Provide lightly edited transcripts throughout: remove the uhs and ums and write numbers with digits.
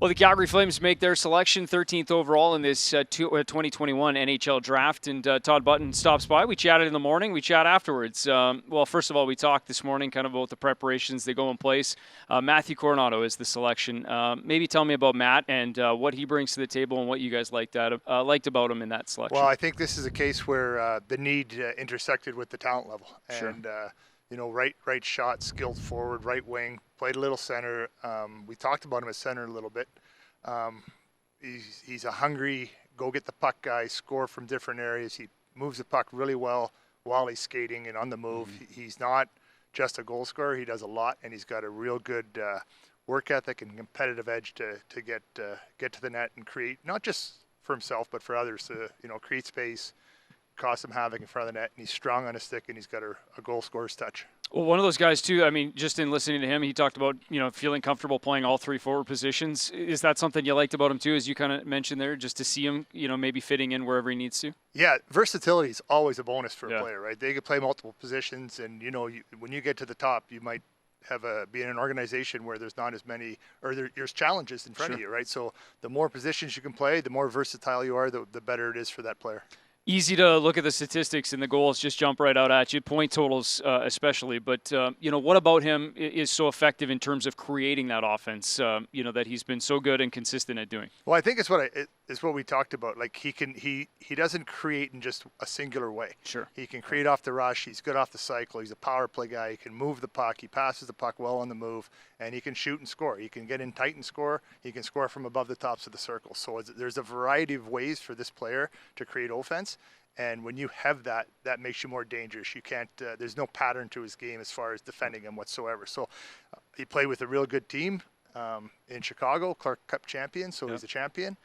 Well, the Calgary Flames make their selection, 13th overall in this 2021 NHL Draft, and Todd Button stops by. We chatted in the morning. We chat afterwards. Well, first of all, we talked this morning kind of about the preparations they go in place. Matthew Coronato is the selection. Maybe tell me about Matt and what he brings to the table and what you guys liked about him in that selection. Well, I think this is a case where the need intersected with the talent level. Sure. And right shot, skilled forward, right wing, played a little center. We talked about him as center a little bit. He's a hungry, go get the puck guy, score from different areas. He moves the puck really well while he's skating and on the move. He's not just a goal scorer. He does a lot, and he's got a real good work ethic and competitive edge to get to the net and create, not just for himself, but for others to create space, cause some havoc in front of the net, and he's strong on his stick, and he's got a goal scorer's touch. Well, one of those guys, too, I mean, just in listening to him, he talked about, feeling comfortable playing all three forward positions. Is that something you liked about him, too, as you kind of mentioned there, just to see him, maybe fitting in wherever he needs to? Yeah, versatility is always a bonus for a player, right? They could play multiple positions, and, when you get to the top, you might be in an organization where there's not as many, or there's challenges in front of you, right? So the more positions you can play, the more versatile you are, the better it is for that player. Easy to look at the statistics and the goals just jump right out at you, point totals especially. But, what about him is so effective in terms of creating that offense, that he's been so good and consistent at doing? Well, I think it's what we talked about. Like he doesn't create in just a singular way. Sure. He can create off the rush. He's good off the cycle. He's a power play guy. He can move the puck. He passes the puck well on the move, and he can shoot and score. He can get in tight and score. He can score from above the tops of the circle. So there's a variety of ways for this player to create offense. And when you have that, that makes you more dangerous. You can't. There's no pattern to his game as far as defending him whatsoever. So he played with a real good team in Chicago, Clark Cup champion. So he's a champion.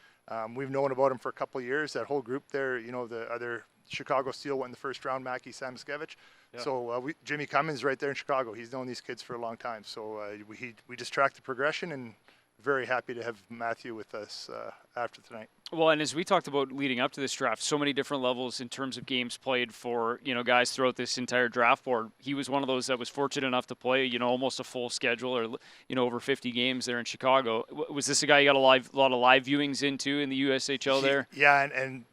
We've known about him for a couple of years. That whole group there, the other Chicago Steel went in the first round, Mackie Samoskevich. Yeah. So Jimmy Cummins right there in Chicago. He's known these kids for a long time. So we just tracked the progression, and very happy to have Matthew with us after tonight. Well, and as we talked about leading up to this draft, so many different levels in terms of games played for, guys throughout this entire draft board. He was one of those that was fortunate enough to play, almost a full schedule or, over 50 games there in Chicago. Was this a guy you got a lot of live viewings into in the USHL there? Yeah, and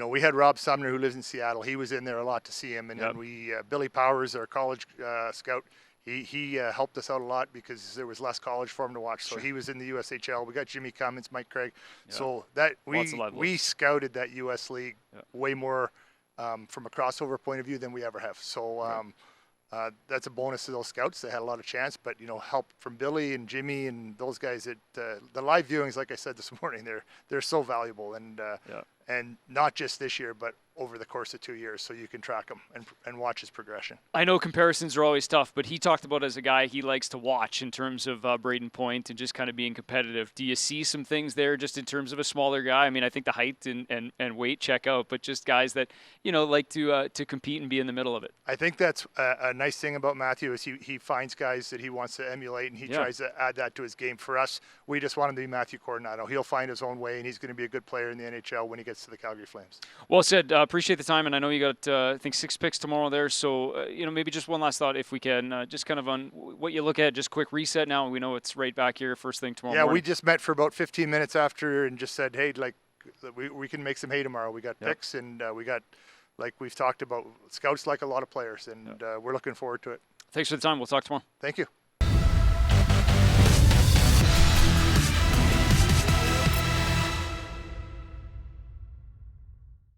we had Rob Sumner, who lives in Seattle. He was in there a lot to see him. And then Billy Powers, our college scout, he helped us out a lot because there was less college for him to watch. So he was in the USHL. We got Jimmy Cummins, Mike Craig. Yeah. So that we scouted that US League way more from a crossover point of view than we ever have. So that's a bonus to those scouts. They had a lot of chance, but help from Billy and Jimmy and those guys. The live viewings, like I said this morning, they're so valuable, and not just this year, but over the course of 2 years, so you can track him and watch his progression. I know comparisons are always tough, but he talked about as a guy he likes to watch in terms of Braden Point and just kind of being competitive. Do you see some things there just in terms of a smaller guy? I mean, I think the height and weight check out, but just guys that, like to compete and be in the middle of it. I think that's a nice thing about Matthew is he finds guys that he wants to emulate, and he tries to add that to his game. For us, we just want him to be Matthew Coronato. He'll find his own way, and he's going to be a good player in the NHL when he gets to the Calgary Flames. Well said. Appreciate the time, and I know you got, I think, 6 picks tomorrow there. So, maybe just one last thought, if we can, just kind of on what you look at, just quick reset now. We know it's right back here first thing tomorrow morning. We just met for about 15 minutes after and just said, hey, like, we can make some hay tomorrow. We got picks, and we got, like we've talked about, scouts like a lot of players, and we're looking forward to it. Thanks for the time. We'll talk tomorrow. Thank you.